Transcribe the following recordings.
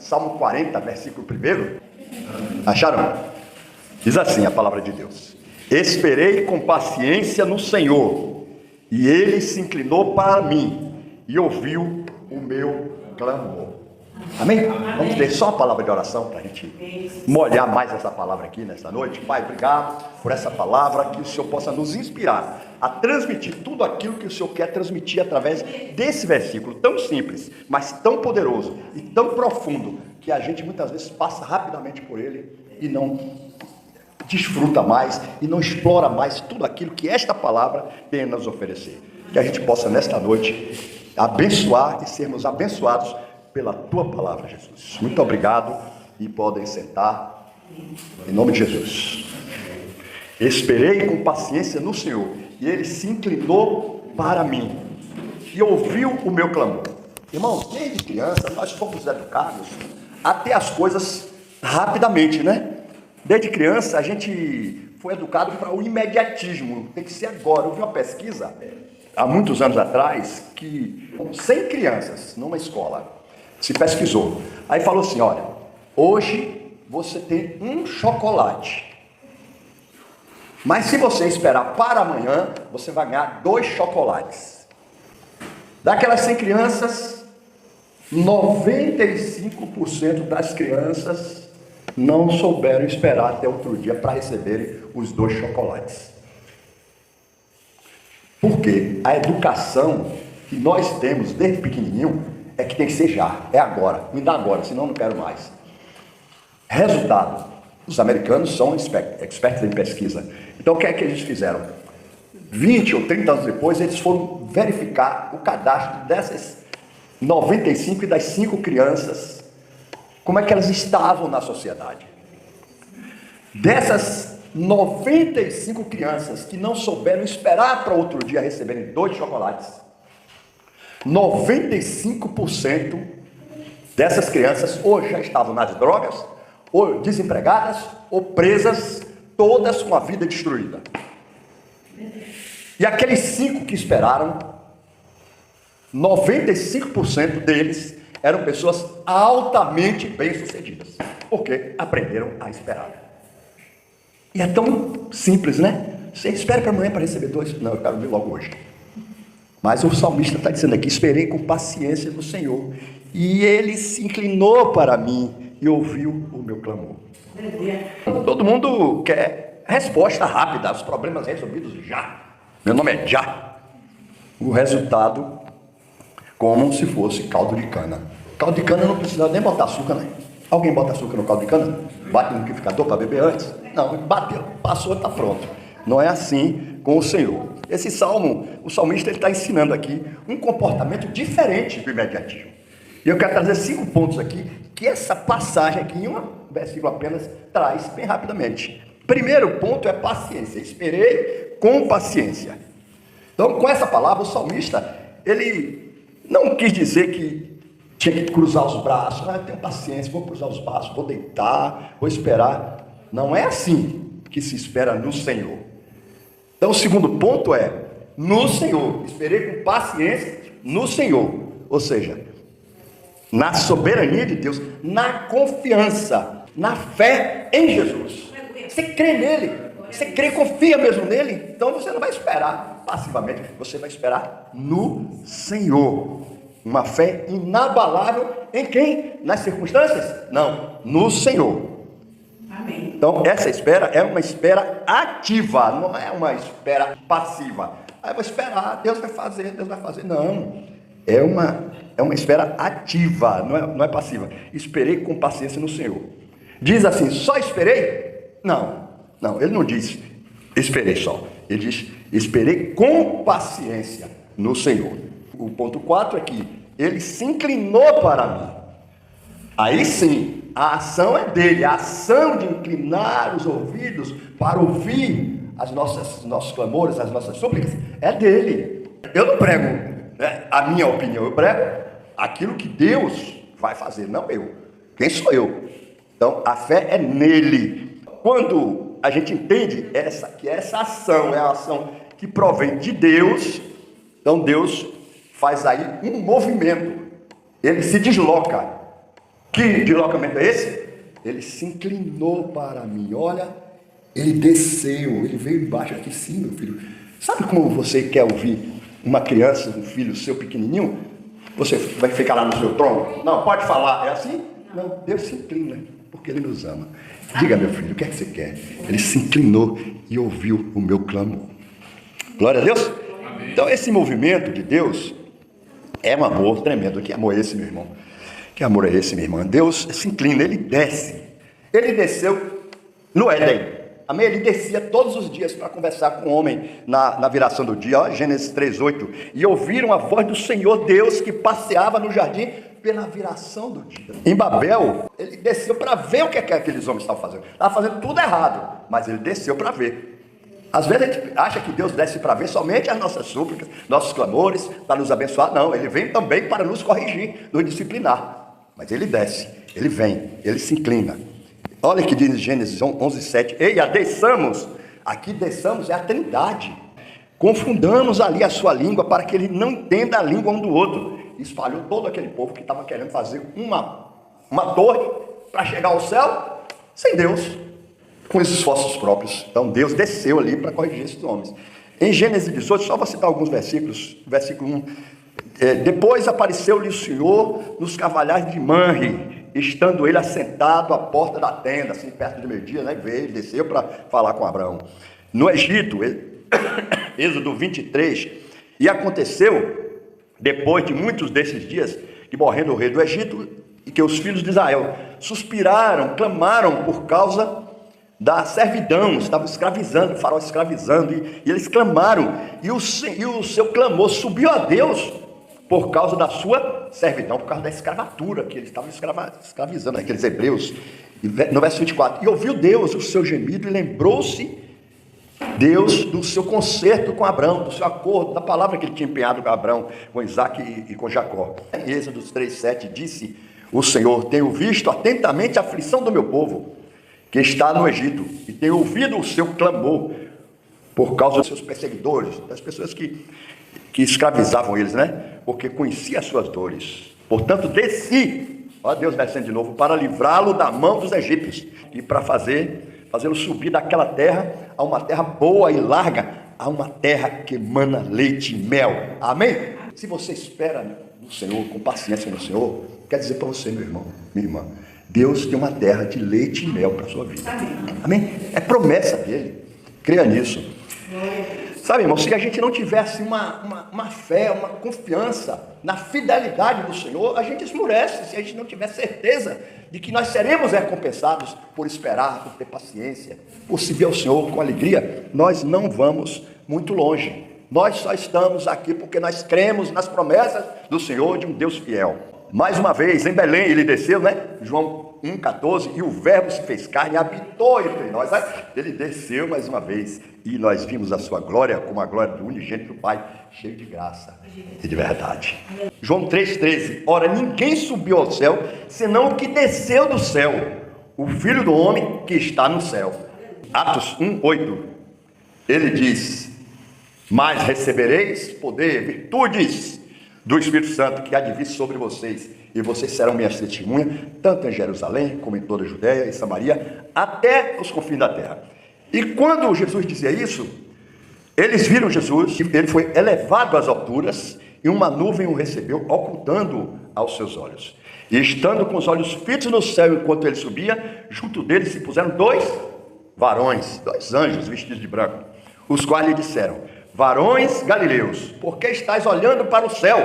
Salmo 40, versículo 1. Acharam? Diz assim a palavra de Deus: esperei com paciência no Senhor, e Ele se inclinou para mim e ouviu o meu clamor. Amém? Vamos ter só a palavra de oração para a gente molhar mais essa palavra aqui nesta noite. Pai, obrigado por essa palavra, que o Senhor possa nos inspirar a transmitir tudo aquilo que o Senhor quer transmitir através desse versículo tão simples, mas tão poderoso e tão profundo, que a gente muitas vezes passa rapidamente por ele e não desfruta mais e não explora mais tudo aquilo que esta palavra tem a nos oferecer. Que a gente possa nesta noite abençoar e sermos abençoados pela tua palavra, Jesus. Muito obrigado, e podem sentar em nome de Jesus. Esperei com paciência no Senhor, e Ele se inclinou para mim e ouviu o meu clamor. Irmãos, desde criança nós fomos educados a ter as coisas rapidamente, né? Desde criança a gente foi educado para o imediatismo, tem que ser agora. Eu vi uma pesquisa há muitos anos atrás que 100 crianças numa escola se pesquisou. Aí falou assim: olha, hoje você tem um chocolate, mas se você esperar para amanhã, você vai ganhar 2 chocolates. Daquelas 100 crianças, 95% das crianças não souberam esperar até outro dia para receberem os 2 chocolates. Porque a educação que nós temos desde pequenininho é que tem que ser já, é agora, me dá agora, senão não quero mais. Resultado: os americanos são expertos em pesquisa. Então o que é que eles fizeram? 20 ou 30 anos depois, eles foram verificar o cadastro dessas 95 e das 5 crianças, como é que elas estavam na sociedade. Dessas 95 crianças que não souberam esperar para outro dia receberem 2 chocolates, 95% dessas crianças ou já estavam nas drogas, ou desempregadas, ou presas, todas com a vida destruída. E aqueles 5 que esperaram, 95% deles eram pessoas altamente bem-sucedidas, porque aprenderam a esperar. E é tão simples, né? Você espera para amanhã para receber 2? Não, eu quero ver logo hoje. Mas o salmista está dizendo aqui: esperei com paciência no Senhor, e Ele se inclinou para mim e ouviu o meu clamor. Todo mundo quer resposta rápida, os problemas resolvidos já. Meu nome é já. O resultado, como se fosse caldo de cana. Caldo de cana não precisa nem botar açúcar, né? Alguém bota açúcar no caldo de cana? Bate no liquidificador para beber antes? Não, bateu, passou, está pronto. Não é assim com o Senhor. Esse salmo, o salmista está ensinando aqui um comportamento diferente do imediatismo. E eu quero trazer 5 pontos aqui, que essa passagem aqui, em um versículo apenas, traz bem rapidamente. Primeiro ponto é paciência. Esperei com paciência. Então, com essa palavra, o salmista, ele não quis dizer que tinha que cruzar os braços. Eu tenho paciência, vou cruzar os braços, vou deitar, vou esperar. Não é assim que se espera no Senhor. Então, o segundo ponto é no Senhor. Esperei com paciência no Senhor. Ou seja, na soberania de Deus, na confiança, na fé em Jesus. Você crê nele, você crê, confia mesmo nele, então você não vai esperar passivamente, você vai esperar no Senhor. Uma fé inabalável em quem? Nas circunstâncias? Não, no Senhor. Amém. Então essa espera é uma espera ativa, não é uma espera passiva. Aí eu vou esperar, Deus vai fazer. Não, é uma espera ativa, não é passiva. Esperei com paciência no Senhor. Diz assim: só esperei? Não, ele não diz esperei só. Ele diz: esperei com paciência no Senhor. O ponto 4 é que Ele se inclinou para mim. Aí sim, a ação é dele, a ação de inclinar os ouvidos para ouvir nossos clamores, as nossas súplicas, é dele. Eu não prego a minha opinião, eu prego aquilo que Deus vai fazer, não eu. Quem sou eu? Então, a fé é nele. Quando a gente entende que essa ação é a ação que provém de Deus, então Deus faz aí um movimento. Ele se desloca Que deslocamento é esse? Ele se inclinou para mim, olha, ele desceu, ele veio embaixo aqui, sim, meu filho. Sabe como você quer ouvir uma criança, um filho seu pequenininho? Você vai ficar lá no seu trono? Não, pode falar, é assim? Não, Deus se inclina, porque Ele nos ama. Diga, meu filho, o que é que você quer? Ele se inclinou e ouviu o meu clamor. Glória a Deus. Amém. Então esse movimento de Deus é um amor tremendo. Que amor é esse, meu irmão? Que amor é esse, minha irmã? Deus se inclina, Ele desce. Ele desceu no Éden. Amém? Ele descia todos os dias para conversar com o homem na viração do dia. Ó, Gênesis 3:8. E ouviram a voz do Senhor Deus que passeava no jardim pela viração do dia. Em Babel, ele desceu para ver o que aqueles homens estavam fazendo. Estavam fazendo tudo errado, mas ele desceu para ver. Às vezes a gente acha que Deus desce para ver somente as nossas súplicas, nossos clamores, para nos abençoar. Não, Ele vem também para nos corrigir, nos disciplinar. Mas Ele desce, Ele vem, Ele se inclina. Olha que diz em Gênesis 11:7. Eia, desçamos. Aqui desçamos é a Trindade. Confundamos ali a sua língua para que ele não entenda a língua um do outro. Espalhou todo aquele povo que estava querendo fazer uma torre para chegar ao céu sem Deus, com os esforços próprios. Então Deus desceu ali para corrigir esses homens. Em Gênesis 18, só vou citar alguns versículos. Versículo 1. Depois apareceu-lhe o Senhor nos carvalhais de Manre, estando ele assentado à porta da tenda, assim perto do meio-dia, né? Veio, desceu para falar com Abraão. No Egito, Êxodo 23, e aconteceu, depois de muitos desses dias, que morrendo o rei do Egito, e que os filhos de Israel suspiraram, clamaram por causa da servidão, estavam escravizando, o faraó escravizando, e eles clamaram, e o seu clamor subiu a Deus, por causa da sua servidão, por causa da escravatura, que eles estavam escravizando, aqueles hebreus. No verso 24, e ouviu Deus o seu gemido, e lembrou-se Deus do seu concerto com Abraão, do seu acordo, da palavra que ele tinha empenhado com Abraão, com Isaac e com Jacó. Em Êxodo 3:7 disse o Senhor: tenho visto atentamente a aflição do meu povo, que está no Egito, e tenho ouvido o seu clamor, por causa dos seus perseguidores, das pessoas que escravizavam eles, né? Porque conhecia as suas dores. Portanto, desci, ó Deus descendo de novo, para livrá-lo da mão dos egípcios, e para fazê-lo subir daquela terra a uma terra boa e larga, a uma terra que emana leite e mel. Amém? Se você espera no Senhor, com paciência no Senhor, quer dizer para você, meu irmão, minha irmã, Deus tem uma terra de leite e mel para a sua vida. Amém? É promessa dele. Creia nisso. Sabe, irmão, se a gente não tivesse uma fé, uma confiança na fidelidade do Senhor, a gente esmurece. Se a gente não tiver certeza de que nós seremos recompensados por esperar, por ter paciência, por seguir ao Senhor com alegria, nós não vamos muito longe. Nós só estamos aqui porque nós cremos nas promessas do Senhor, de um Deus fiel. Mais uma vez, em Belém, ele desceu, né? João 1,14, e o verbo se fez carne e habitou entre nós. Ele desceu mais uma vez, e nós vimos a sua glória como a glória do unigênito do Pai, cheio de graça e de verdade. João 3,13, ora, ninguém subiu ao céu, senão o que desceu do céu, o Filho do Homem que está no céu. Atos 1,8, ele diz: mas recebereis poder, virtudes do Espírito Santo que há de vir sobre vocês, e vocês serão minhas testemunhas, tanto em Jerusalém, como em toda a Judéia e Samaria, até os confins da terra. E quando Jesus dizia isso, eles viram Jesus, ele foi elevado às alturas, e uma nuvem o recebeu, ocultando aos seus olhos. E estando com os olhos fitos no céu enquanto ele subia, junto dele se puseram dois varões, dois anjos vestidos de branco, os quais lhe disseram: varões galileus, por que estáis olhando para o céu?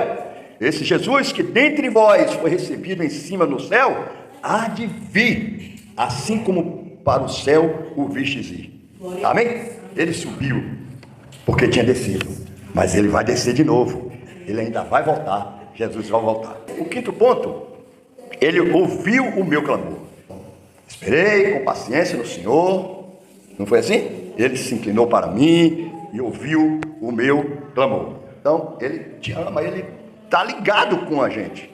Esse Jesus que dentre vós foi recebido em cima no céu, há de vir, assim como para o céu o vistes ir. Amém? Ele subiu, porque tinha descido, mas ele vai descer de novo, ele ainda vai voltar, Jesus vai voltar. O quinto ponto, ele ouviu o meu clamor. Esperei com paciência no Senhor, não foi assim? Ele se inclinou para mim e ouviu o meu clamor. Então, ele te ama, ele está ligado com a gente.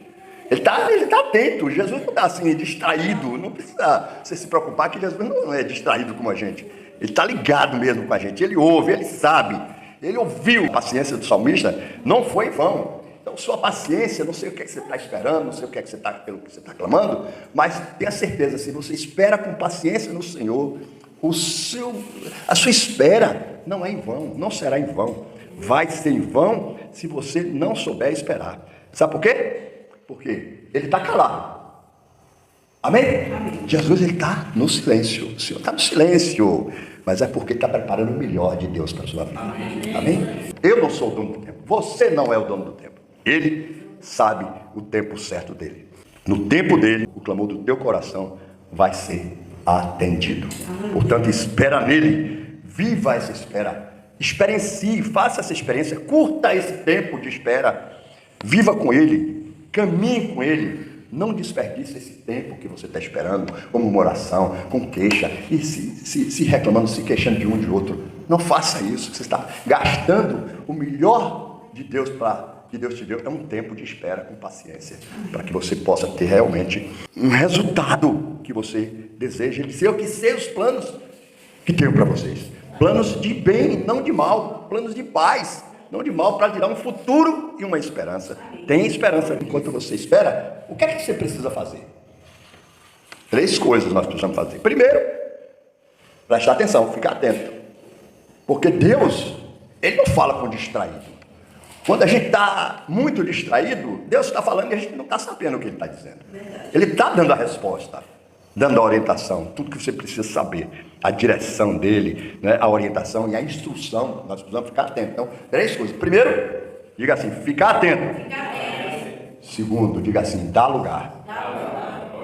Ele está atento. Jesus não está assim, distraído. Não precisa você se preocupar que Jesus não é distraído como a gente. Ele está ligado mesmo com a gente. Ele ouve, ele sabe. Ele ouviu. A paciência do salmista não foi em vão. Então, sua paciência, não sei o que é que você está esperando, não sei o que é que você está, pelo que você está clamando, mas tenha certeza, se você espera com paciência no Senhor, a sua espera não é em vão, não será em vão. Vai ser em vão se você não souber esperar. Sabe por quê? Porque ele está calado. Amém? Amém. Jesus, ele está no silêncio. O Senhor está no silêncio. Mas é porque está preparando o melhor de Deus para a sua vida. Amém. Amém? Eu não sou o dono do tempo. Você não é o dono do tempo. Ele sabe o tempo certo dele. No tempo dele, o clamor do teu coração vai ser atendido. Portanto, espera nele. Viva essa espera. Experiencie, faça essa experiência. Curta esse tempo de espera. Viva com ele. Caminhe com ele. Não desperdice esse tempo que você está esperando, com murmuração, com queixa, e se reclamando, se queixando de um de outro. Não faça isso. Você está gastando o melhor de Deus que Deus te deu. É um tempo de espera com paciência, para que você possa ter realmente um resultado que você deseja. Ele ser o que ser os planos que tenho para vocês. Planos de bem, não de mal. Planos de paz, não de mal, para te dar um futuro e uma esperança. Tem esperança. Enquanto você espera, o que é que você precisa fazer? 3 coisas nós precisamos fazer. Primeiro, prestar atenção, ficar atento. Porque Deus, ele não fala com distraído. Quando a gente está muito distraído, Deus está falando e a gente não está sabendo o que ele está dizendo. Ele está dando a resposta, dando a orientação, tudo que você precisa saber, a direção dele, né, a orientação e a instrução. Nós precisamos ficar atentos. Então, 3 coisas. Primeiro, diga assim, ficar atento. Segundo, diga assim, dá lugar.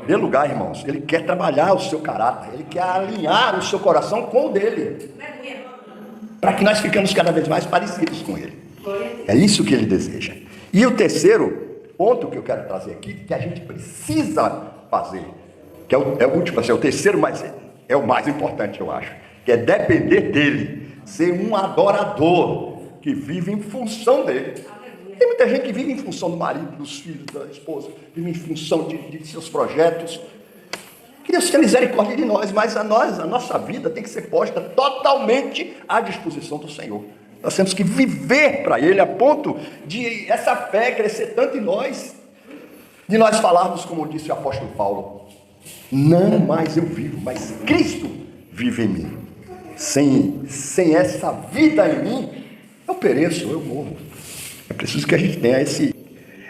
Dê lugar, irmãos. Ele quer trabalhar o seu caráter, ele quer alinhar o seu coração com o dele, para que nós ficamos cada vez mais parecidos com ele. É isso que ele deseja. E o terceiro ponto que eu quero trazer aqui, que a gente precisa fazer, que é o último, assim, é o terceiro, mas é o mais importante, eu acho, que é depender dele, ser um adorador que vive em função dele. Tem muita gente que vive em função do marido, dos filhos, da esposa, vive em função de seus projetos. Que Deus tenha misericórdia de nós, mas a nossa vida tem que ser posta totalmente à disposição do Senhor. Nós temos que viver para Ele, a ponto de essa fé crescer tanto em nós, de nós falarmos, como disse o apóstolo Paulo, não mais eu vivo, mas Cristo vive em mim. Sem essa vida em mim, eu pereço, eu morro. É preciso que a gente tenha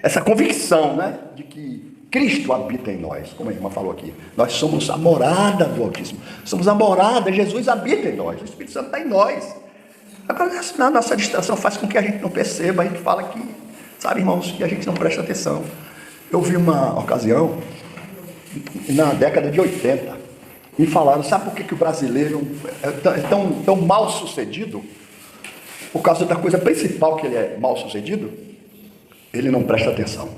essa convicção, né, de que Cristo habita em nós, como a irmã falou aqui. Nós somos a morada do Altíssimo. Somos a morada, Jesus habita em nós, o Espírito Santo está em nós. Agora, a nossa distração faz com que a gente não perceba, a gente fala que, sabe, irmãos, que a gente não presta atenção. Eu vi uma ocasião, na década de 80, me falaram, sabe por que o brasileiro é tão mal sucedido? Por causa da coisa principal que ele é mal sucedido, ele não presta atenção.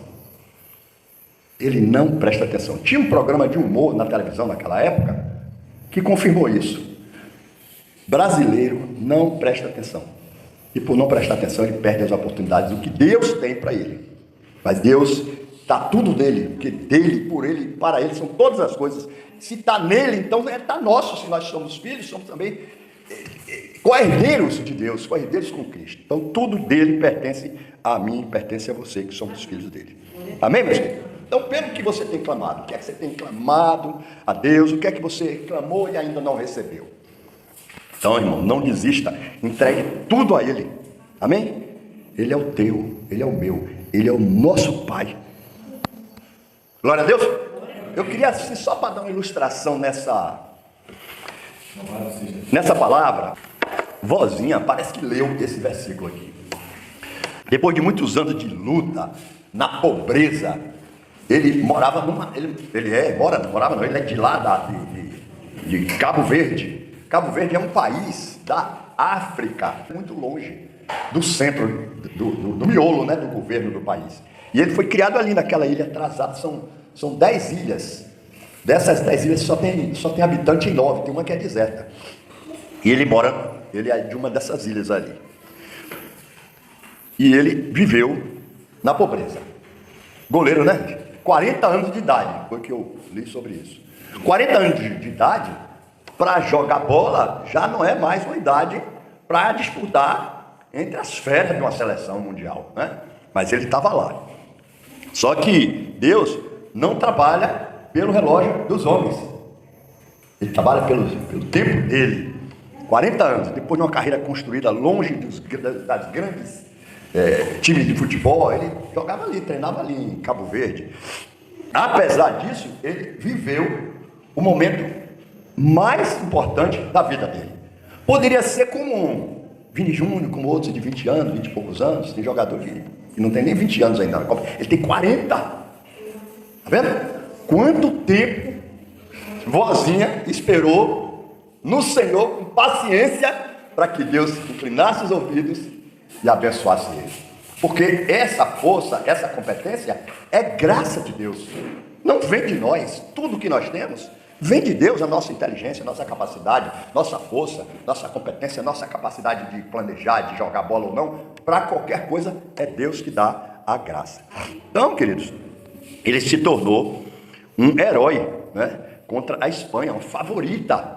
Ele não presta atenção. Tinha um programa de humor na televisão naquela época que confirmou isso. Brasileiro não presta atenção. E por não prestar atenção, ele perde as oportunidades do que Deus tem para ele. Mas Deus, está tudo dele, porque dele, por ele, para ele são todas as coisas. Se está nele, então está nosso. Se nós somos filhos, somos também co-herdeiros de Deus, co-herdeiros com Cristo. Então tudo dele pertence a mim, pertence a você, que somos filhos dele. Amém, meus queridos? Então, pelo que você tem clamado, o que é que você tem clamado a Deus, o que é que você clamou e ainda não recebeu? Então, irmão, não desista, entregue tudo a Ele. Amém? Ele é o teu, Ele é o meu, Ele é o nosso Pai. Glória a Deus. Eu queria, assim, só para dar uma ilustração nessa palavra, vozinha parece que leu esse versículo aqui. Depois de muitos anos de luta, na pobreza, ele morava ele é de lá de Cabo Verde. Cabo Verde é um país da África, muito longe do centro, do miolo, né, do governo do país. E ele foi criado ali naquela ilha atrasada, são 10 ilhas. Dessas 10 ilhas só tem habitante em 9, tem uma que é deserta. E ele é de uma dessas ilhas ali. E ele viveu na pobreza. Goleiro, né? 40 anos de idade, foi que eu li sobre isso. 40 anos de idade, para jogar bola, já não é mais uma idade para disputar entre as feras de uma seleção mundial, né? mas ele estava lá. Só que Deus não trabalha pelo relógio dos homens. Ele trabalha pelo tempo dele. 40 anos, depois de uma carreira construída longe das grandes times de futebol, ele jogava ali, treinava ali em Cabo Verde. Apesar disso, ele viveu o momento mais importante da vida dele. Poderia ser como um Vini Júnior, como outros de 20 anos, 20 e poucos anos. Tem jogador que não tem nem 20 anos ainda na Copa. Ele tem 40. Tá vendo? Quanto tempo vozinha esperou no Senhor com paciência para que Deus inclinasse os ouvidos e abençoasse ele. Porque essa força, essa competência é graça de Deus. Não vem de nós. Tudo que nós temos vem de Deus, a nossa inteligência, a nossa capacidade, nossa força, nossa competência, nossa capacidade de planejar, de jogar bola ou não. Para qualquer coisa, é Deus que dá a graça. Então, queridos, ele se tornou um herói, né, contra a Espanha, uma favorita.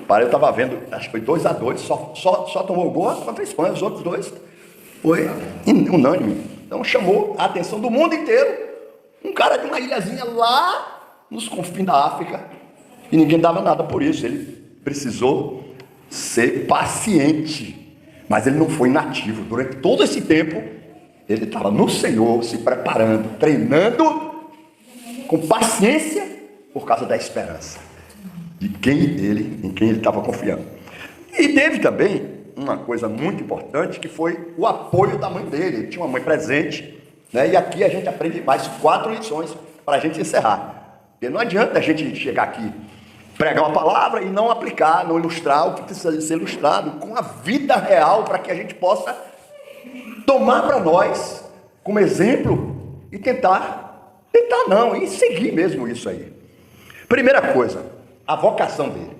Eu estava vendo, acho que foi 2-2, só tomou gol contra a Espanha, os outros dois foi unânime. Então chamou a atenção do mundo inteiro. Um cara de uma ilhazinha lá nos confins da África, e ninguém dava nada por isso. Ele precisou ser paciente, mas ele não foi inativo. Durante todo esse tempo, ele estava no Senhor, se preparando, treinando, com paciência, por causa da esperança em quem ele estava confiando. E teve também uma coisa muito importante, que foi o apoio da mãe dele. Ele tinha uma mãe presente, né? E aqui a gente aprende mais 4 lições para a gente encerrar. Porque não adianta a gente chegar aqui, pregar uma palavra e não aplicar, não ilustrar o que precisa ser ilustrado com a vida real, para que a gente possa tomar para nós como exemplo e e seguir mesmo isso aí. Primeira coisa, a vocação dele.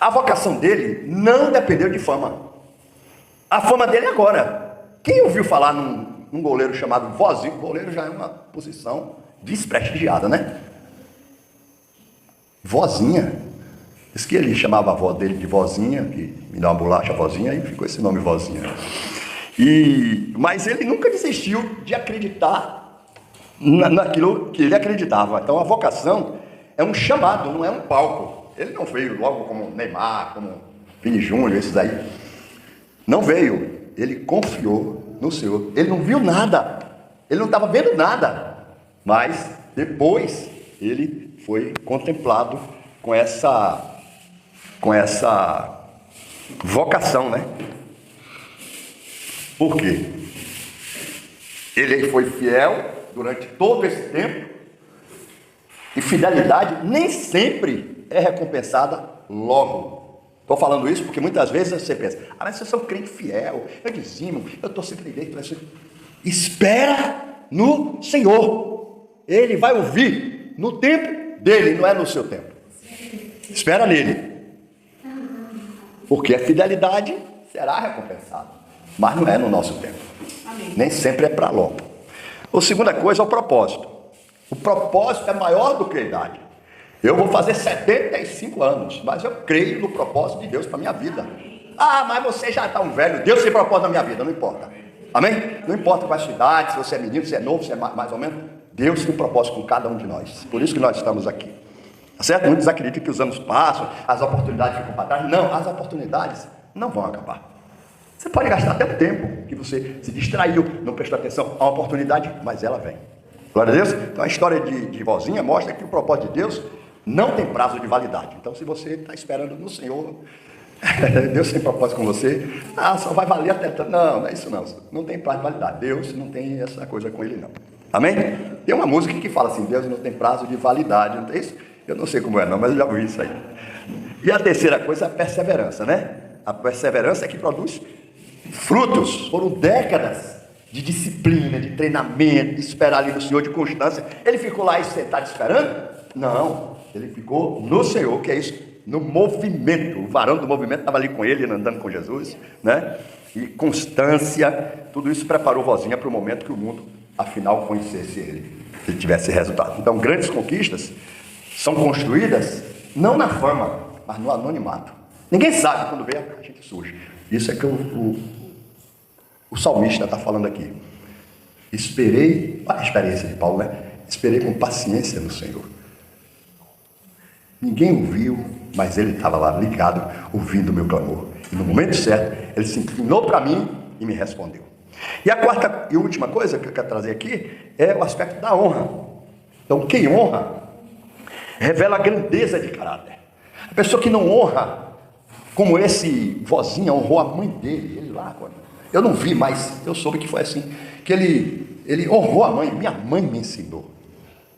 A vocação dele não dependeu de fama. A fama dele agora. Quem ouviu falar num goleiro chamado Vozinho? O goleiro já é uma posição desprestigiada, né? Vozinha. Diz que ele chamava a avó dele de Vozinha, que me dá uma bolacha, Vozinha, e ficou esse nome Vozinha. Mas ele nunca desistiu de acreditar naquilo que ele acreditava. Então a vocação é um chamado, não é um palco. Ele não veio logo como Neymar, como Vini Júnior, esses aí. Não veio. Ele confiou no Senhor. Ele não viu nada. Ele não estava vendo nada. Mas depois ele foi contemplado com essa vocação, né? Por quê? Ele foi fiel durante todo esse tempo. E fidelidade nem sempre é recompensada logo. Estou falando isso porque muitas vezes você pensa: mas eu sou um crente fiel, eu dizimo, eu estou sempre direito. Espera no Senhor. Ele vai ouvir no tempo dele, não é no seu tempo. Espera nele. Porque a fidelidade será recompensada, mas não é no nosso tempo. Amém. Nem sempre é para logo. A segunda coisa é o propósito. O propósito é maior do que a idade. Eu vou fazer 75 anos, mas eu creio no propósito de Deus para a minha vida. Mas você já está um velho. Deus tem propósito na minha vida, não importa. Amém? Não importa qual é a sua idade, se você é menino, se é novo, se é mais ou menos. Deus tem um propósito com cada um de nós. Por isso que nós estamos aqui. Tá certo? Muitos acreditam que os anos passam, as oportunidades ficam para trás. Não, as oportunidades não vão acabar. Você pode gastar até o tempo que você se distraiu, não prestou atenção a uma oportunidade, mas ela vem. Glória a Deus. Então a história de Vozinha mostra que o propósito de Deus não tem prazo de validade. Então se você está esperando no Senhor, Deus tem propósito com você, só vai valer até tanto. Não é isso não. Não tem prazo de validade. Deus não tem essa coisa com ele não. Amém? Tem uma música que fala assim: Deus não tem prazo de validade. Não tem isso? Eu não sei como é não, mas eu já ouvi isso aí. E a terceira coisa é a perseverança, né? A perseverança é que produz frutos. Foram décadas de disciplina, de treinamento, de esperar ali no Senhor, de constância. Ele ficou lá sentado esperando? Não, ele ficou no Senhor, que é isso, no movimento. O varão do movimento estava ali com ele, andando com Jesus, né? E constância, tudo isso preparou Vozinha para o momento que o mundo, afinal, conhecesse ele, que ele tivesse resultado. Então, grandes conquistas são construídas não na fama, mas no anonimato. Ninguém sabe quando vem a gente surge. Isso é que o O salmista está falando aqui. Esperei, a experiência de Paulo, né? Esperei com paciência no Senhor. Ninguém ouviu, mas ele estava lá ligado, ouvindo o meu clamor. E no momento certo, ele se inclinou para mim e me respondeu. E a quarta e última coisa que eu quero trazer aqui é o aspecto da honra. Então, quem honra, revela a grandeza de caráter. A pessoa que não honra, como esse vozinha honrou a mãe dele, ele lá, eu não vi, mas eu soube que foi assim, que ele honrou a mãe, minha mãe me ensinou.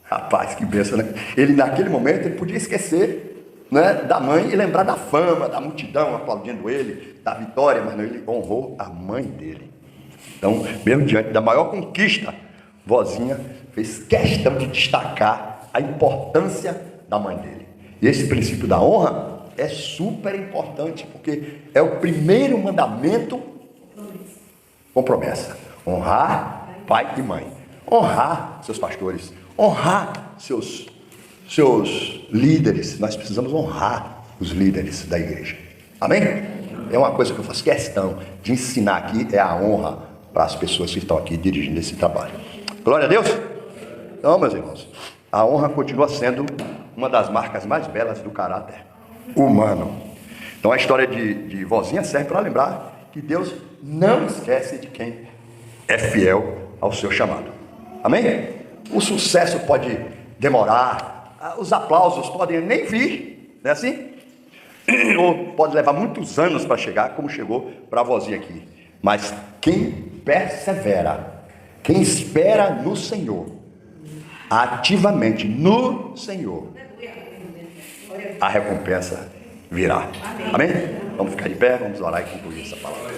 Rapaz, que bênção, né? Ele naquele momento, ele podia esquecer, né, da mãe e lembrar da fama, da multidão aplaudindo ele, da vitória, mas não, ele honrou a mãe dele. Então, mesmo diante da maior conquista, vozinha fez questão de destacar a importância da mãe dele. E esse princípio da honra é super importante, porque é o primeiro mandamento com promessa. Honrar pai e mãe, honrar seus pastores, honrar seus líderes. Nós precisamos honrar os líderes da igreja. Amém? É uma coisa que eu faço questão de ensinar aqui, é a honra para as pessoas que estão aqui dirigindo esse trabalho. Glória a Deus! Então, meus irmãos, a honra continua sendo uma das marcas mais belas do caráter humano. Então a história de vozinha serve para lembrar que Deus não esquece de quem é fiel ao seu chamado. Amém? O sucesso pode demorar, os aplausos podem nem vir, não é assim? Ou pode levar muitos anos para chegar, como chegou para a vozinha aqui. Mas quem persevera, quem espera no Senhor, ativamente no Senhor, a recompensa virá. Amém? Vamos ficar de pé, vamos orar e concluir essa palavra.